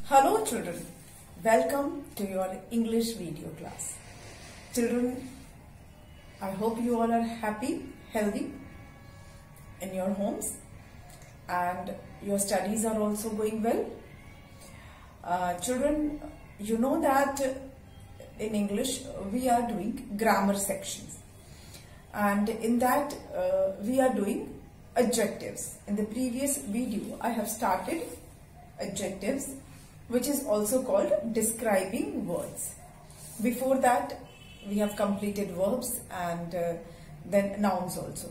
Hello children, welcome to your English video class. Children, I hope you all are happy, healthy in your homes and your studies are also going well. Children, you know that in English we are doing grammar sections and in that we are doing adjectives. In the previous video I have started adjectives, which is also called describing words. Before that we have completed verbs and then nouns also.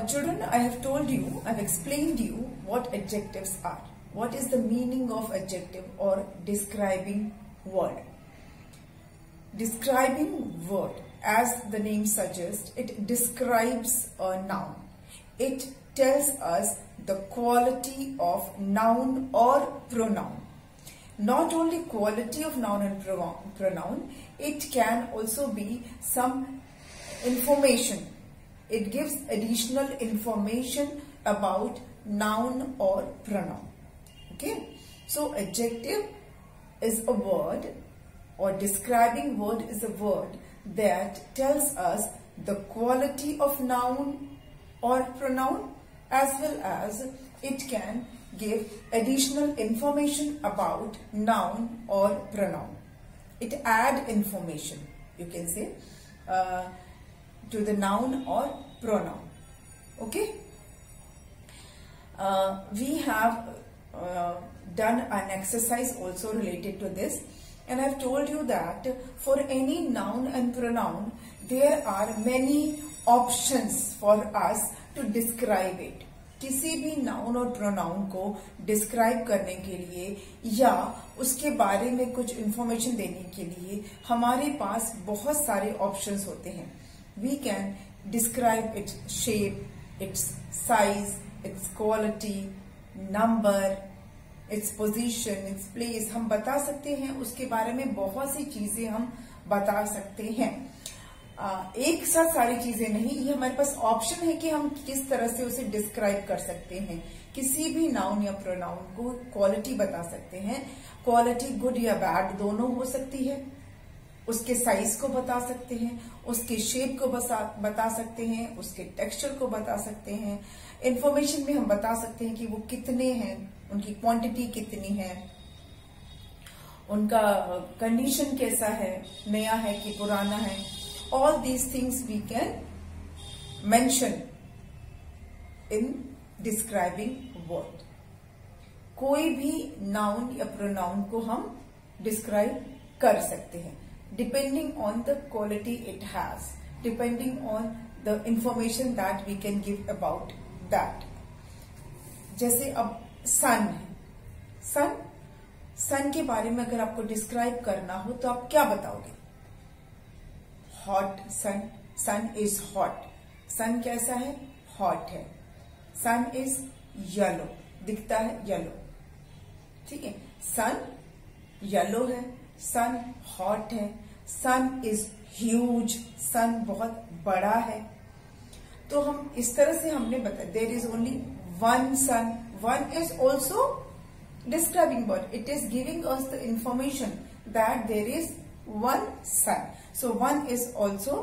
Children, I have told you, I have explained you what adjectives are. What is the meaning of adjective or describing word? Describing word, as the name suggests, it describes a noun. It tells us the quality of noun or pronoun. Not only quality of noun and pronoun, it can also be some information. It gives additional information about noun or pronoun. Okay, so adjective is a word, or describing word is a word that tells us the quality of noun or pronoun, as well as it can give additional information about noun or pronoun. It adds information, you can say, to the noun or pronoun. Okay. We have done an exercise also related to this, and I have told you that for any noun and pronoun there are many options for us to describe it. किसी भी noun और pronoun को describe करने के लिए या उसके बारे में कुछ इंफॉर्मेशन देने के लिए हमारे पास बहुत सारे ऑप्शंस होते हैं. We can describe its shape, its size, its quality, number, its position, its place. हम बता सकते हैं उसके बारे में बहुत सी चीजें हम बता सकते हैं. एक साथ सारी चीजें नहीं, ये हमारे पास ऑप्शन है कि हम किस तरह से उसे डिस्क्राइब कर सकते हैं. किसी भी नाउन या प्रोनाउन को क्वालिटी बता सकते हैं. क्वालिटी गुड या बैड दोनों हो सकती है. उसके साइज को बता सकते हैं, उसके शेप को बता सकते हैं, उसके टेक्सचर को बता सकते हैं. इंफॉर्मेशन में हम बता सकते हैं कि वो कितने हैं, उनकी क्वांटिटी कितनी है, उनका कंडीशन कैसा है, नया है कि पुराना है. All these things we can mention in describing word. कोई भी noun या pronoun को हम describe कर सकते हैं depending on the quality it has, depending on the information that we can give about that. जैसे अब sun है. sun के बारे में अगर आपको describe करना हो तो आप क्या बताओगे? Hot sun. Sun is hot. Sun कैसा है? हॉट है. सन इज येलो, दिखता है येलो. ठीक है. सन येलो है, सन हॉट है, सन इज ह्यूज, सन बहुत बड़ा है. तो हम इस तरह से हमने बताया there is only one sun. One is also describing word. It is giving us the information that there is one sun. So one is also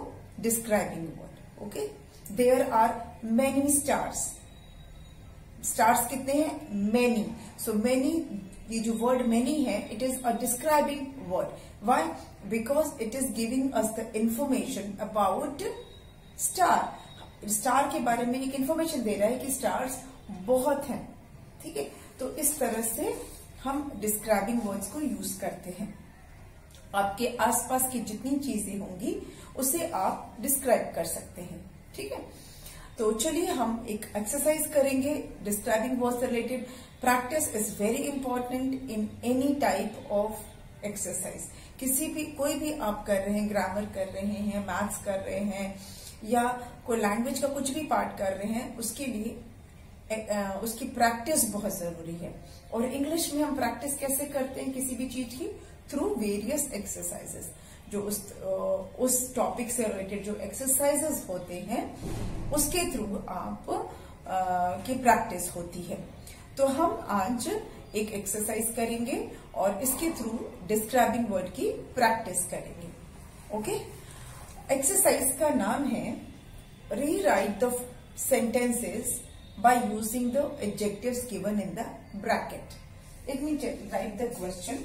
describing word. Okay. There are many stars. Stars कितने हैं? Many. So many, ये जो word many है, it is a describing word. Why? Because it is giving us the information about star. Star के बारे में एक information दे रहा है कि stars बहुत हैं. ठीक है. तो इस तरह से हम describing words को use करते हैं. आपके आसपास की जितनी चीजें होंगी उसे आप डिस्क्राइब कर सकते हैं. ठीक है. तो चलिए हम एक एक्सरसाइज करेंगे डिस्क्राइबिंग वर्ड्स से related. Practice is very important in any type of exercise. किसी भी कोई भी आप कर रहे हैं, ग्रामर कर रहे हैं, मैथ्स कर रहे हैं या कोई लैंग्वेज का कुछ भी पार्ट कर रहे हैं, उसके लिए उसकी प्रैक्टिस बहुत जरूरी है. और इंग्लिश में हम प्रैक्टिस कैसे करते हैं किसी भी चीज की? Through various exercises. जो उस टॉपिक से रिलेटेड जो एक्सरसाइजेस होते हैं उसके थ्रू आप की प्रैक्टिस होती है. तो हम आज एक एक्सरसाइज करेंगे और इसके थ्रू डिस्क्राइबिंग वर्ड की प्रैक्टिस करेंगे। ओके, एक्सरसाइज का नाम है rewrite the sentences by using the adjectives given in the bracket. Let me write the question.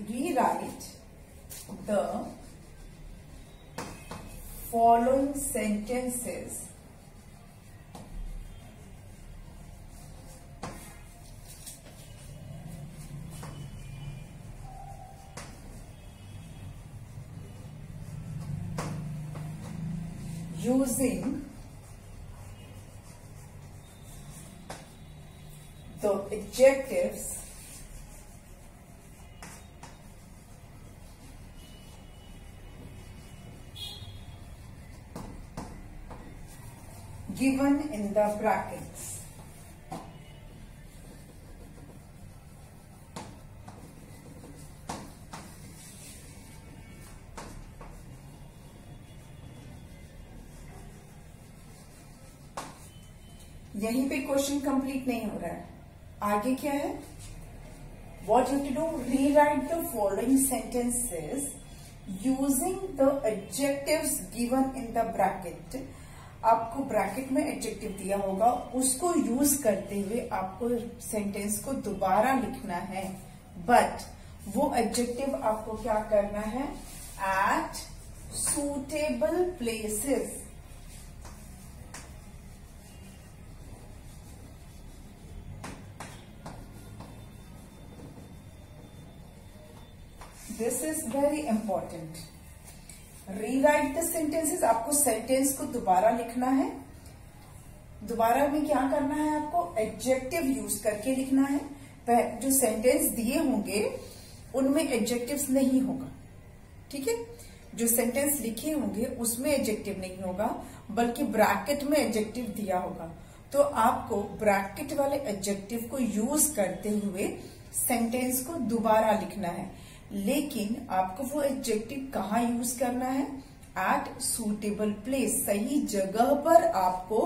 Rewrite the following sentences using the adjectives given in the brackets. यहीं पे question complete नहीं हो रहा है, आगे क्या है? What you have to do, rewrite the following sentences using the adjectives given in the bracket. आपको ब्रैकेट में एडजेक्टिव दिया होगा, उसको यूज करते हुए आपको सेंटेंस को दोबारा लिखना है, बट वो एडजेक्टिव आपको क्या करना है? At suitable places. This is very important. Rewrite the sentences, आपको सेंटेंस को दोबारा लिखना है। दोबारा में क्या करना है? आपको एडजेक्टिव यूज करके लिखना है। जो सेंटेंस दिए होंगे उनमें एडजेक्टिव्स नहीं होगा, ठीक है? जो सेंटेंस लिखे होंगे उसमें एडजेक्टिव नहीं होगा, बल्कि ब्रैकेट में एडजेक्टिव दिया होगा। तो आपको ब्रैकेट वाले एडजेक्टिव को यूज करते हुए सेंटेंस को दोबारा लिखना है, लेकिन आपको वो एडजेक्टिव कहाँ यूज करना है? एट सूटेबल प्लेस, सही जगह पर आपको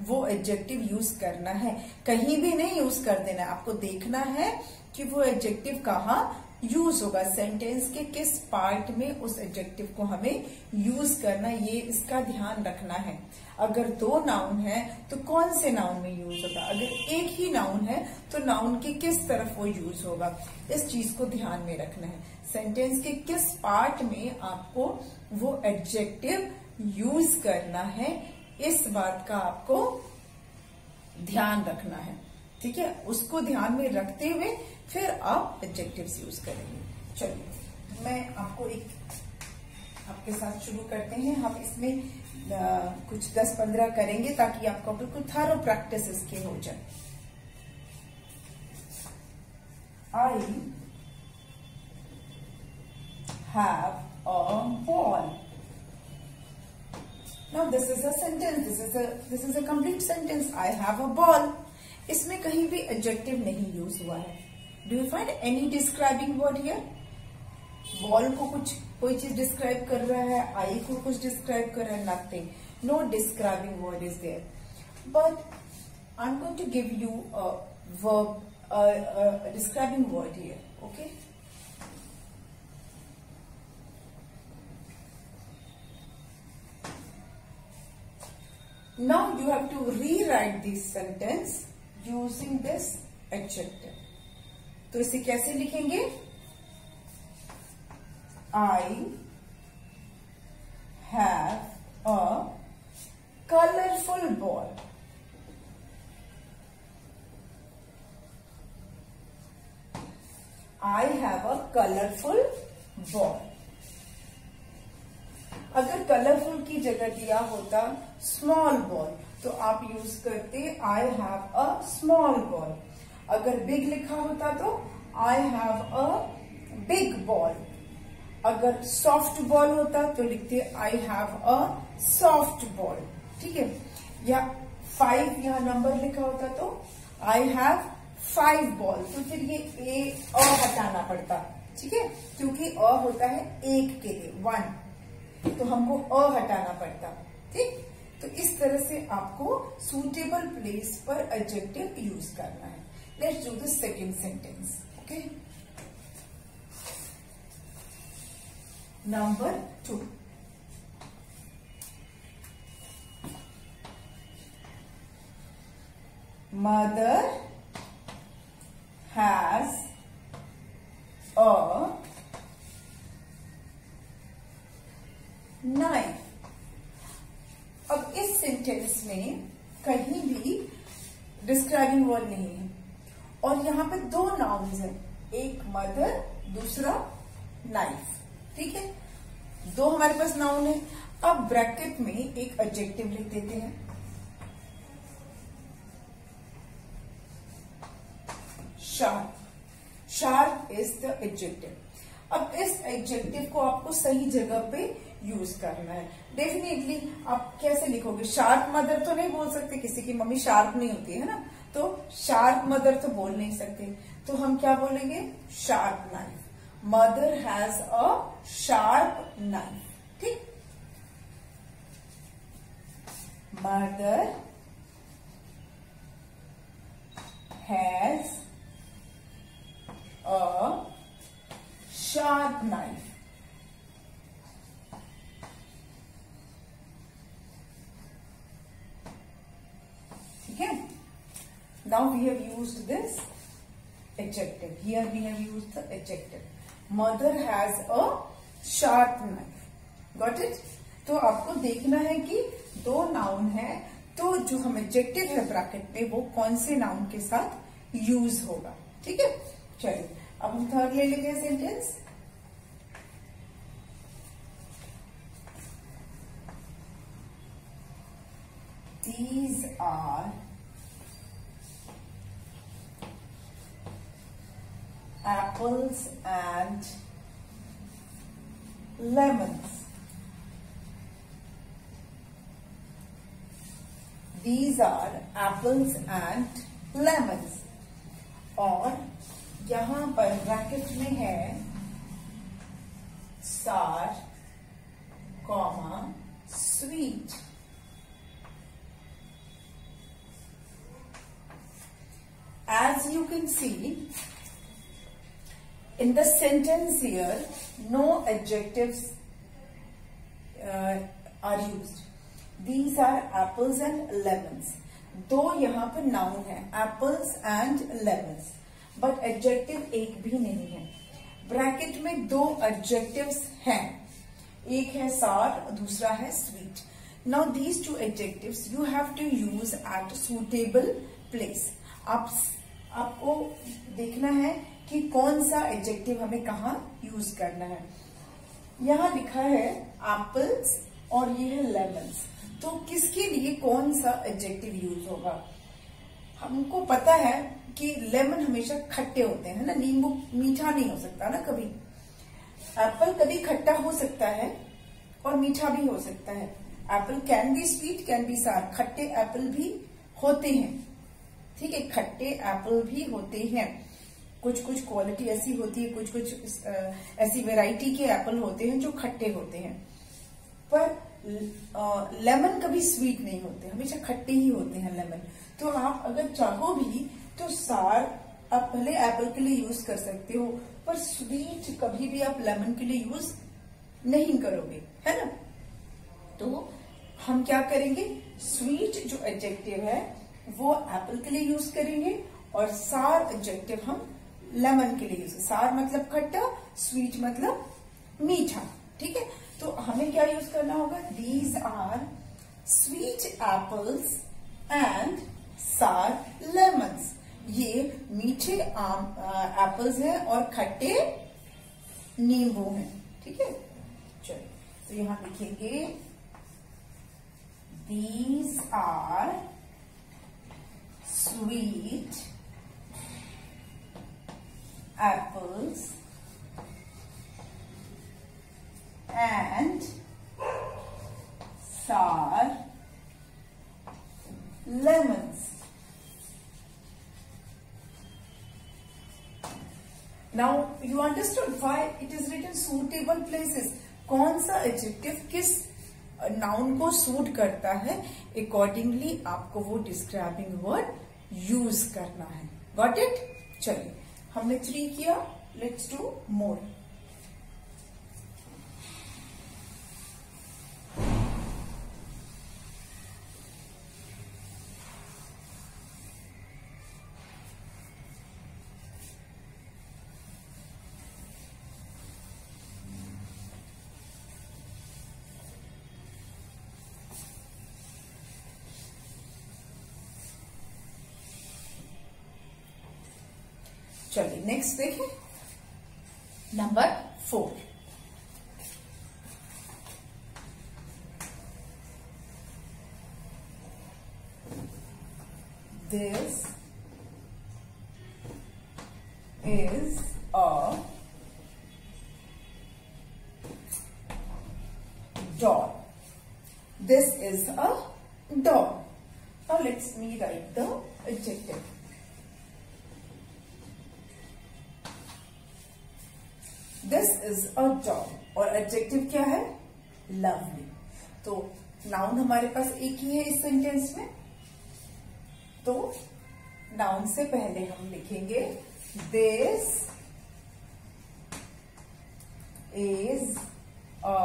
वो एडजेक्टिव यूज करना है, कहीं भी नहीं यूज कर देना है। आपको देखना है कि वो एडजेक्टिव कहाँ यूज होगा, सेंटेंस के किस पार्ट में उस एडजेक्टिव को हमें यूज करना, ये इसका ध्यान रखना है। अगर दो नाउन है तो कौन से नाउन में यूज होगा, अगर एक ही नाउन है तो नाउन के किस तरफ वो यूज होगा, इस चीज को ध्यान में रखना है। सेंटेंस के किस पार्ट में आपको वो एडजेक्टिव यूज करना है, इस बात का आपको ध्यान रखना है, ठीक है? उसको ध्यान में रखते हुए फिर आप एडजेक्टिव्स यूज करेंगे। चलिए मैं आपको आपके साथ शुरू करते हैं। हम इसमें कुछ 10-15 करेंगे ताकि आपका बिल्कुल थॉरो प्रैक्टिस इसके हो जाए। I have a ball. Now this is a sentence, this is a complete sentence. I have a ball. इसमें कहीं भी adjective नहीं यूज हुआ है। Do you find any describing word here? Ball को कोई चीज डिस्क्राइब कर रहा है, आई को कुछ डिस्क्राइब कर रहा है, nothing. No describing word is there. But I'm going to give you a verb, a describing word here. Okay? Now you have to rewrite this sentence using this adjective. तो इसे कैसे लिखेंगे? I have a colorful ball. I have a colorful ball. अगर colourful की जगह दिया होता small ball तो आप यूज करते I have a small ball. अगर बिग लिखा होता तो I have a big ball. अगर सॉफ्ट बॉल होता तो लिखते I have a soft ball, ठीक है? या 5 यहाँ नंबर लिखा होता तो आई हैव 5 बॉल, तो फिर ये अ हटाना पड़ता, ठीक है? क्योंकि अ होता है एक के लिए 1, तो हमको अ हटाना पड़ता। ठीक। तो इस तरह से आपको सुटेबल प्लेस पर एडजेक्टिव यूज करना है। Let's do the second sentence. Okay, number 2, mother has a knife। अब इस सेंटेंस में कहीं भी डिस्क्राइबिंग वर्ड नहीं है और यहाँ पे दो नाउन्स हैं, एक मदर, दूसरा नाइफ। ठीक है, दो हमारे पास नाउन है। अब ब्रैकेट में एक एडजेक्टिव लिख देते हैं, sharp. Sharp is the adjective. अब इस एडजेक्टिव को आपको सही जगह पे यूज करना है। डेफिनेटली आप कैसे लिखोगे? शार्प मदर तो नहीं बोल सकते, किसी की मम्मी शार्प नहीं होती है ना, तो शार्प मदर तो बोल नहीं सकते, तो हम क्या बोलेंगे? Sharp knife. Mother has a sharp knife. ठीक, mother has a sharp knife। ठीक है, now we have used this adjective, here we have used the adjective, mother has a sharp knife। got it? तो आपको देखना है कि दो noun है, तो जो हम एडजेक्टिव है ब्रैकेट में वो कौन से नाउन के साथ यूज होगा। ठीक है, चलिए अब हम थर्ड ले लेते हैं sentence. These are apples and lemons। These are apples and lemons। और यहां पर ब्रैकेट में है सार comma sweet. As you can see in the sentence here, no adjectives are used। These are apples and lemons। दो यहाँ पर noun है, apples and lemons, but adjective एक भी नहीं है। ब्रैकेट में दो एडजेक्टिव्स हैं, एक है सार, दूसरा है sweet. Now these two adjectives you have to use at suitable place. आपको देखना है कि कौन सा एडजेक्टिव हमें कहाँ यूज करना है। यहाँ लिखा है एप्पल्स और ये है लेमन्स, तो किसके लिए कौन सा एडजेक्टिव यूज होगा? हमको पता है कि लेमन हमेशा खट्टे होते हैं ना, नींबू मीठा नहीं हो सकता ना कभी। एप्पल कभी खट्टा हो सकता है और मीठा भी हो सकता है। Apple can be sweet, can be सार। खट्टे एप्पल भी होते हैं, ठीक है, खट्टे एप्पल भी होते हैं। कुछ कुछ क्वालिटी ऐसी होती है, कुछ कुछ ऐसी वैरायटी के एप्पल होते हैं जो खट्टे होते हैं, पर लेमन कभी स्वीट नहीं होते, हमेशा खट्टे ही होते हैं लेमन। तो आप अगर चाहो भी तो सार आप पहले एप्पल के लिए यूज कर सकते हो, पर स्वीट कभी भी आप लेमन के लिए यूज नहीं करोगे, है ना। तो हम क्या करेंगे? स्वीट जो एडजेक्टिव है वो एप्पल के लिए यूज करेंगे और सार एडजेक्टिव हम लेमन के लिए यूज। सार मतलब खट्टा, स्वीट मतलब मीठा। ठीक है, तो हमें क्या यूज करना होगा? These are sweet apples and sour lemons. ये मीठे एप्पल्स हैं और खट्टे नींबू हैं। ठीक है, चलिए तो यहां लिखेंगे these are sweet apples and sour lemons। Now you understood why it is written suitable places। कौन सा एडजेक्टिव किस नाउन को सूट करता है, अकॉर्डिंगली आपको वो डिस्क्राइबिंग वर्ड यूज करना है। Got it? चलिए, हमने 3 किया, लेट्स डू मोर। चलिए नेक्स्ट देखें, number 4। This is a doll. This is a doll. Now let's me write the adjective. This is a doll और एडजेक्टिव क्या है? लवली। तो नाउन हमारे पास एक ही है इस सेंटेंस में, तो नाउन से पहले हम लिखेंगे this is a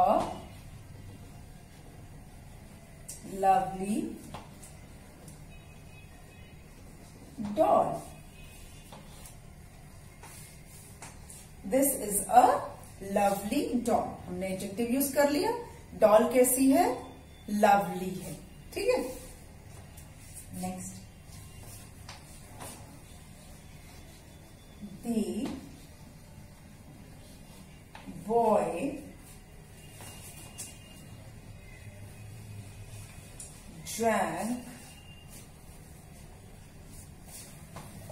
lovely doll. This is a lovely doll. हमने एडजेक्टिव यूज कर लिया। डॉल कैसी है? लवली है। ठीक है, next, the boy drank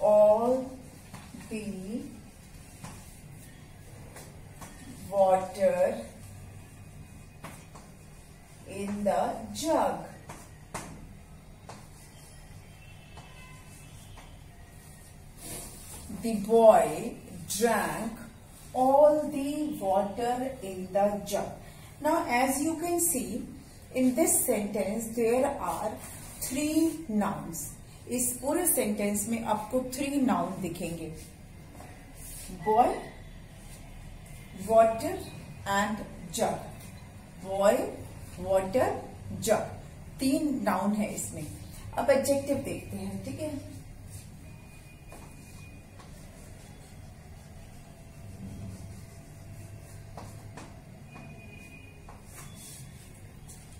all the water in the jug. The boy drank all the water in the jug. Now as you can see in this sentence there are 3 nouns. इस पूरे sentence में आपको 3 noun दिखेंगे, boy, water and jug. Boy, water, jug, 3 noun है इसमें। अब adjective देखते हैं। ठीक है,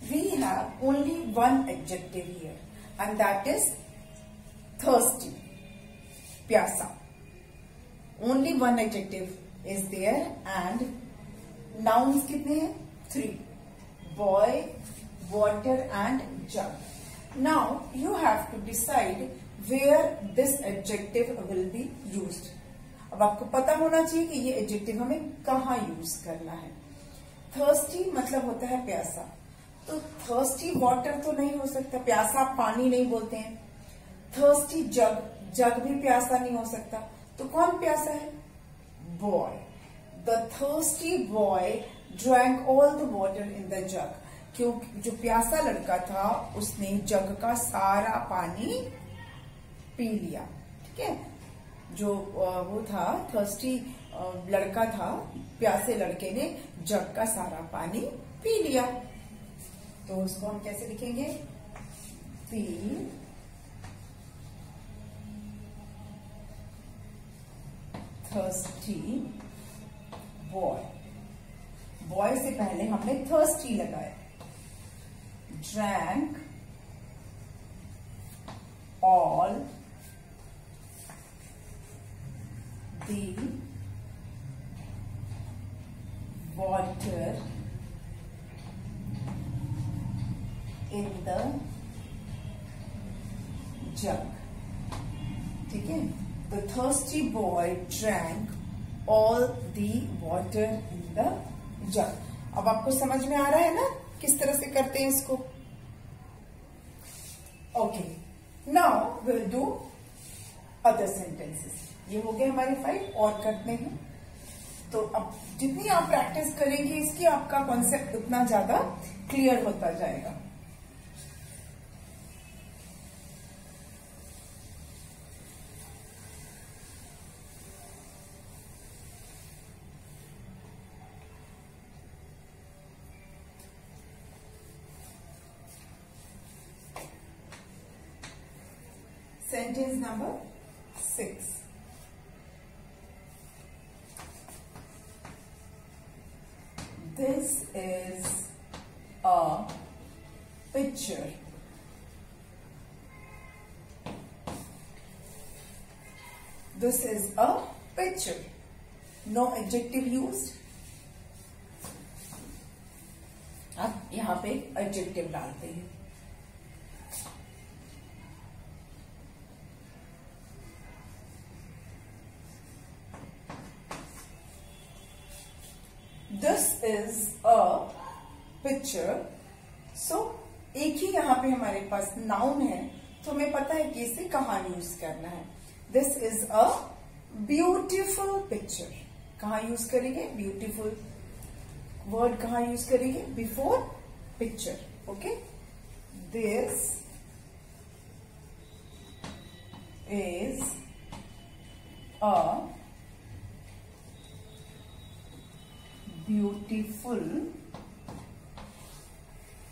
we have only one adjective here and that is thirsty, प्यासा। Only one adjective is there and nouns कितने हैं? 3, boy, water and jug. Now you have to decide where this adjective will be used. अब आपको पता होना चाहिए कि ये adjective हमें कहाँ यूज करना है। thirsty मतलब होता है प्यासा, तो thirsty water तो नहीं हो सकता, प्यासा पानी नहीं बोलते हैं। thirsty jug, जग भी प्यासा नहीं हो सकता, तो कौन प्यासा है? boy. The thirsty boy drank all the water in the jug. क्योंकि जो प्यासा लड़का था उसने जग का सारा पानी पी लिया। ठीक है, जो वो था thirsty लड़का था, प्यासे लड़के ने जग का सारा पानी पी लिया। तो उसको हम कैसे लिखेंगे? The thirsty boy, बॉय से पहले हमने thirsty लगाया, drank all the water in the jug. ठीक है, the thirsty boy drank all the water in the jug. अब आपको समझ में आ रहा है ना किस तरह से करते हैं इसको? Okay, now will do other sentences. ये हो गए हमारे 5 और करते हैं। तो अब जितनी आप प्रैक्टिस करेंगे इसकी, आपका कॉन्सेप्ट उतना ज्यादा क्लियर होता जाएगा। Sentence number 6. This is a picture. This is a picture. No adjective used. अब यहां पे adjective डालते हैं। This is a picture. So एक ही यहाँ पे हमारे पास नाउन है, तो हमें पता है कि इसे कहाँ यूज करना है। This is a beautiful picture. कहाँ यूज करेंगे? Beautiful वर्ड कहाँ यूज करेंगे? Before picture. Okay. This is a beautiful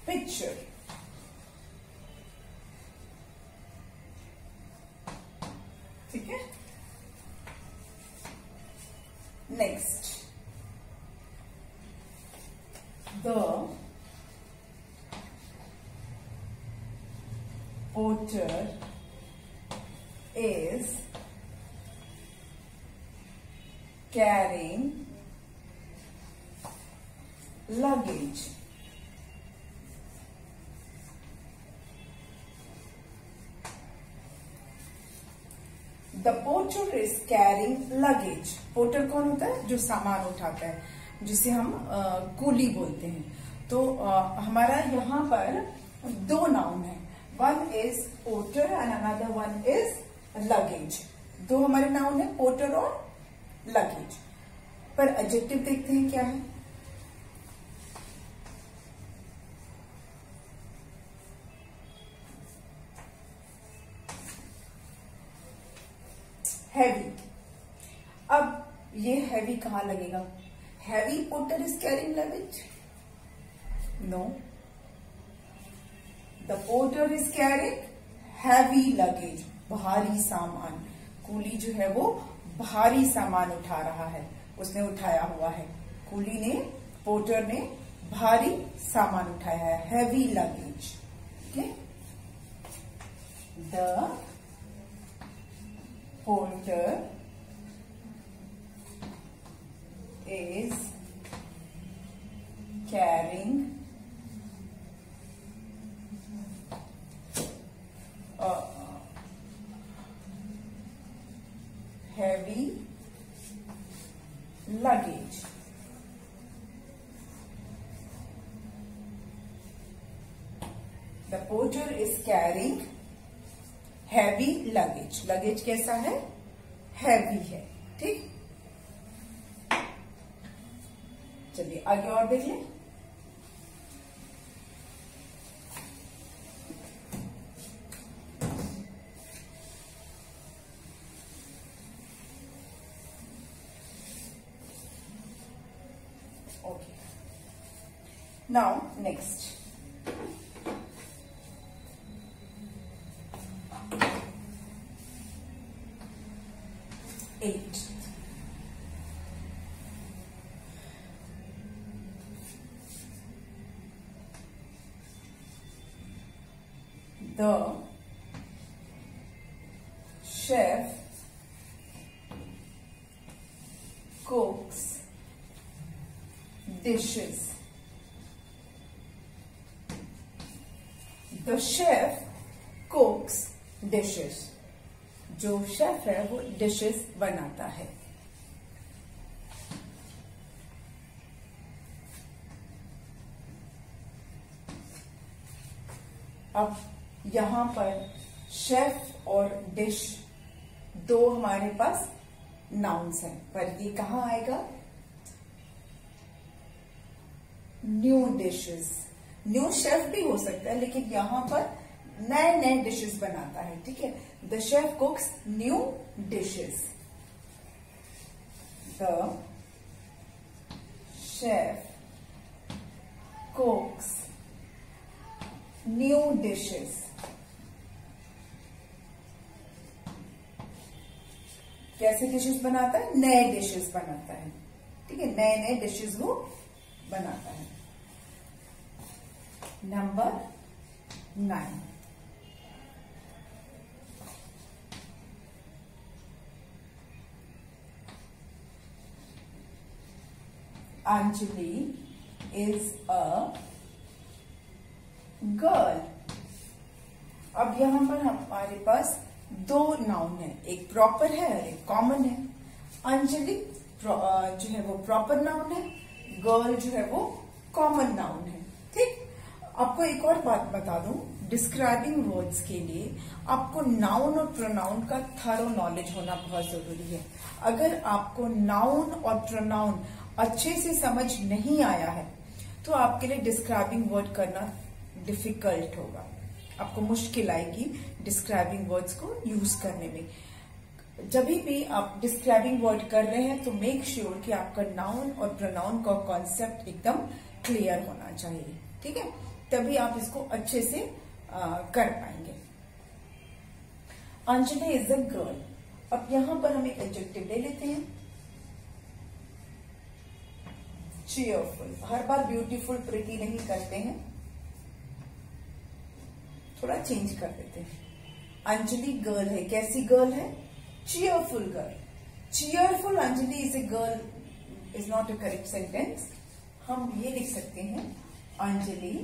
picture. ठीक है। Next, the porter is carrying luggage. The porter is carrying luggage. Porter कौन होता है? जो सामान उठाता है, जिसे हम कूली बोलते हैं। तो हमारा यहाँ पर दो नाउन है, one is porter and another one is luggage. दो हमारे नाउन है, पोर्टर और लगेज। पर एडजेक्टिव देखते हैं क्या है। हैवी। अब ये हैवी कहाँ लगेगा? Heavy porter is carrying luggage? No, the porter is carrying heavy luggage, भारी सामान। कूली जो है वो भारी सामान उठा रहा है, उसने उठाया हुआ है। कूली ने, पोर्टर ने भारी सामान उठाया है, heavy luggage. Okay, the porter is carrying a heavy luggage. The porter is carrying heavy luggage. Luggage कैसा है? हैवी है। ठीक, चलिए आगे और देख लें। Okay, now next, eight. The chef cooks dishes. The chef cooks dishes. जो शेफ है वो डिशेस बनाता है। अब यहां पर शेफ और डिश दो हमारे पास नाउन्स हैं, पर ये कहाँ आएगा? New dishes. न्यू शेफ भी हो सकता है, लेकिन यहां पर नए नए डिशेस बनाता है, ठीक है। The chef कुक्स new dishes. The chef cooks new dishes। कैसे डिशेस बनाता है? नए डिशेस बनाता है, ठीक है। नए नए डिशेस वो बनाता है। Number 9, Anjali is a girl। अब यहां पर हमारे पास दो नाउन है, एक प्रॉपर है और एक कॉमन है। अंजलि जो है वो प्रॉपर नाउन है, गर्ल जो है वो कॉमन नाउन है, ठीक। आपको एक और बात बता दूं, डिस्क्राइबिंग वर्ड्स के लिए आपको नाउन और प्रोनाउन का थरो नॉलेज होना बहुत जरूरी है। अगर आपको नाउन और प्रोनाउन अच्छे से समझ नहीं आया है तो आपके लिए डिस्क्राइबिंग वर्ड करना डिफिकल्ट होगा, आपको मुश्किल आएगी डिस्क्राइबिंग वर्ड्स को यूज करने में। जब भी आप डिस्क्राइबिंग वर्ड कर रहे हैं तो मेक श्योर कि आपका नाउन और प्रोनाउन का कॉन्सेप्ट एकदम क्लियर होना चाहिए, ठीक है। तभी आप इसको अच्छे से कर पाएंगे। Anjali is a girl. अब यहां पर हम एक एडजेक्टिव ले लेते हैं, चीयरफुल। हर बार ब्यूटीफुल प्रिटी नहीं करते हैं, थोड़ा चेंज कर देते हैं। अंजलि गर्ल है, कैसी गर्ल है? Cheerful girl. Cheerful Anjali is a girl is not a correct sentence. हम ये लिख सकते हैं, Anjali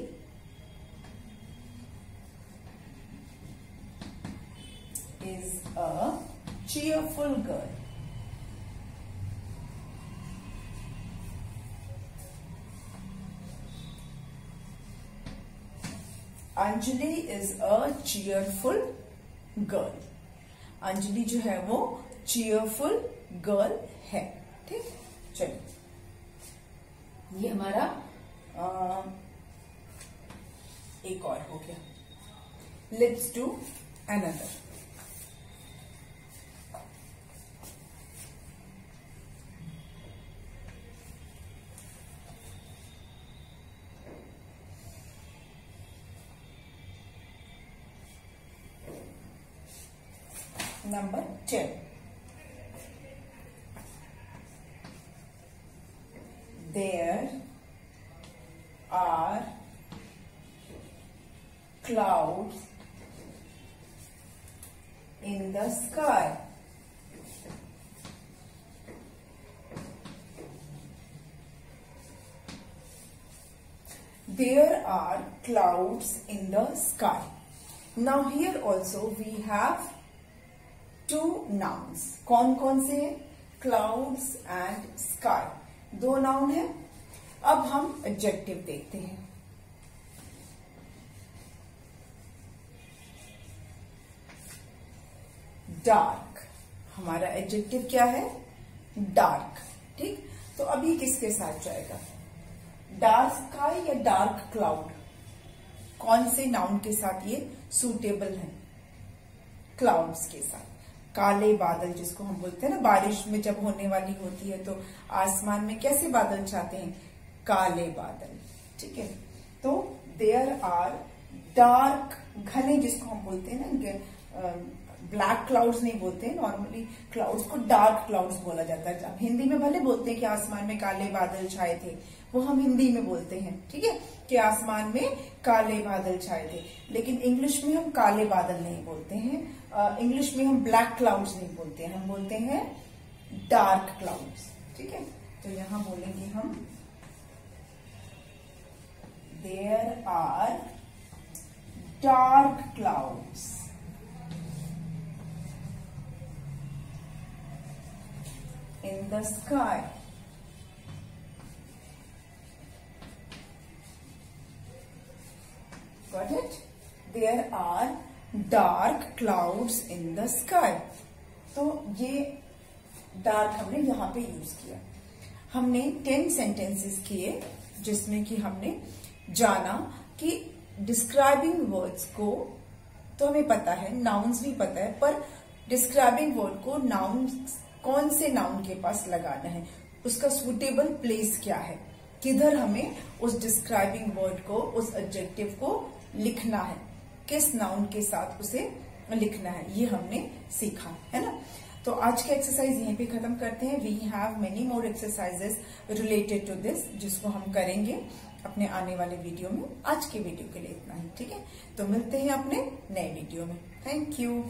is a cheerful girl. Anjali is a cheerful girl. Anjali जो है वो चीयरफुल गर्ल है, ठीक। चलिए, ये हमारा एक और हो गया। Let's do another. Number 10. There are clouds in the sky. There are clouds in the sky. Now here also we have two nouns. कौन कौन से हैं? क्लाउड्स एंड स्काई, दो नाउन है। अब हम एडजेक्टिव देखते हैं। डार्क, हमारा एडजेक्टिव क्या है? डार्क, ठीक। तो अभी किसके साथ जाएगा? डार्क स्काई या डार्क क्लाउड? कौन से नाउन के साथ ये सूटेबल है? क्लाउड्स के साथ। काले बादल जिसको हम बोलते हैं ना, बारिश में जब होने वाली होती है तो आसमान में कैसे बादल छाते हैं? काले बादल, ठीक है। तो देयर आर डार्क, घने जिसको हम बोलते हैं ना, ब्लैक क्लाउड्स नहीं बोलते हैं नॉर्मली, क्लाउड्स को डार्क क्लाउड्स बोला जाता है। अब हिंदी में भले बोलते हैं कि आसमान में काले बादल छाए थे, वो हम हिंदी में बोलते हैं, ठीक है, कि आसमान में काले बादल छाए थे। लेकिन इंग्लिश में हम काले बादल नहीं बोलते हैं, इंग्लिश में हम ब्लैक क्लाउड्स नहीं बोलते हैं, हम बोलते हैं डार्क क्लाउड्स, ठीक है। तो यहां बोलेंगे हम, there are dark clouds in the sky. Got it? There are dark clouds in the sky. तो ये डार्क हमने यहां पे यूज किया। हमने 10 सेंटेंसेस किए जिसमें कि हमने जाना कि डिस्क्राइबिंग वर्ड्स को तो हमें पता है, नाउन्स भी पता है, पर डिस्क्राइबिंग वर्ड को नाउन कौन से नाउन के पास लगाना है, उसका सुटेबल प्लेस क्या है, किधर हमें उस डिस्क्राइबिंग वर्ड को, उस एडजेक्टिव को लिखना है, किस नाउन के साथ उसे लिखना है, ये हमने सीखा है ना। तो आज का एक्सरसाइज यहीं पे खत्म करते हैं। We have many more exercises related to this, जिसको हम करेंगे अपने आने वाले वीडियो में। आज के वीडियो के लिए इतना ही, ठीक है। तो मिलते हैं अपने नए वीडियो में। Thank you.